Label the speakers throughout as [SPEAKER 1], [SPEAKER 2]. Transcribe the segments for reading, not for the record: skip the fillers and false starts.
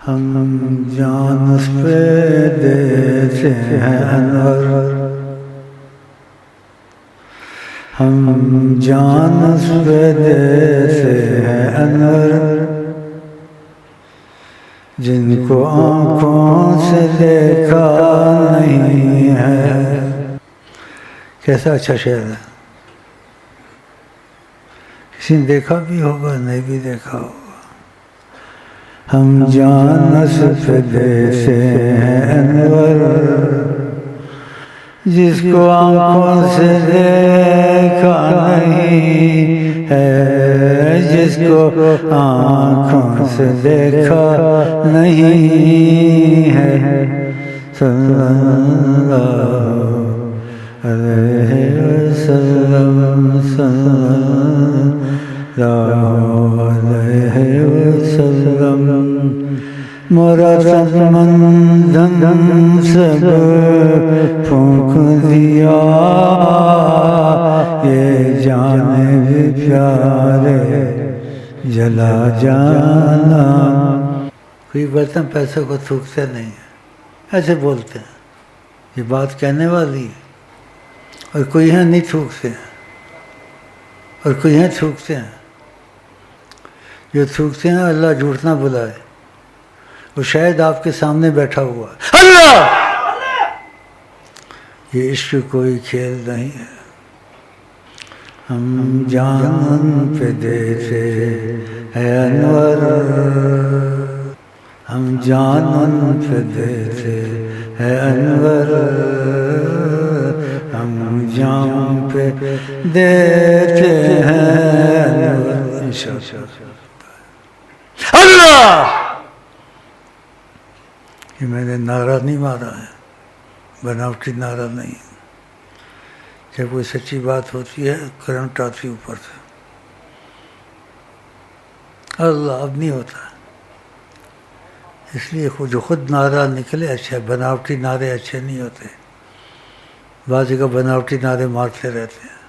[SPEAKER 1] ہم جان اس پہ دیتے ہیں انور، ہم جان اس پہ دیتے ہیں انور، جن کو آنکھوں سے دیکھا نہیں ہے۔ کیسا اچھا شعر ہے، کسی نے دیکھا بھی ہوگا نہیں بھی دیکھا ہوگا۔ ہم جان اس پہ دیتے ہیں انور، جس کو آنکھوں سے دیکھا نہیں ہے، جس کو آنکھوں سے دیکھا نہیں ہے۔ صلی اللہ علیہ وسلم، صلی اللہ علیہ وسلم۔ مورا سمندن سب پھونک دیا، یہ جانب پیارے جلا جانا۔ کوئی برتن پیسے کو تھوکتے نہیں ہے، ایسے بولتے ہیں، یہ بات کہنے والی ہے، اور کوئی یہاں نہیں تھوکتے ہیں، اور کوئی یہاں تھوکتے ہیں۔ جو تھوکتے ہیں اللہ جھوٹ نہ بلائے، وہ شاید آپ کے سامنے بیٹھا ہوا ہے۔ اللہ، یہ عشق کوئی کھیل نہیں ہے۔ ہم جان پہ دیتے ہیں انور، ہم جان پہ دیتے ہیں انور، ہم جان پہ دیتے ہیں انور۔ اللہ، یہ میں نے نعرہ نہیں مارا ہے، بناوٹی نعرہ نہیں۔ جب کوئی سچی بات ہوتی ہے کرنٹ آتی اوپر سے، اللہ اب نہیں ہوتا۔ اس لیے جو خود نعرہ نکلے اچھا، بناوٹی نعرے اچھے نہیں ہوتے۔ بعض جگہ بناوٹی نعرے مارتے رہتے ہیں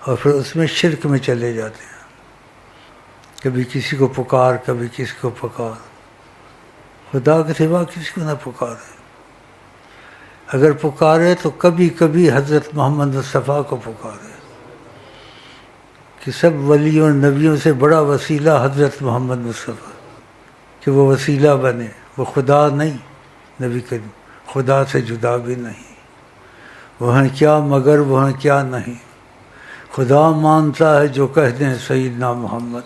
[SPEAKER 1] اور پھر اس میں شرک میں چلے جاتے ہیں، کبھی کسی کو پکار، کبھی کسی کو پکار، خدا کے سوا کسی کو نہ پکارے۔ اگر پکارے تو کبھی کبھی حضرت محمد مصطفیٰ کو پکارے، کہ سب ولیوں اور نبیوں سے بڑا وسیلہ حضرت محمد مصطفیٰ، کہ وہ وسیلہ بنے۔ وہ خدا نہیں، نبی کریم خدا سے جدا بھی نہیں، وہ ہیں کیا مگر وہ ہیں کیا نہیں۔ خدا مانتا ہے جو کہہ دیں سیدنا محمد،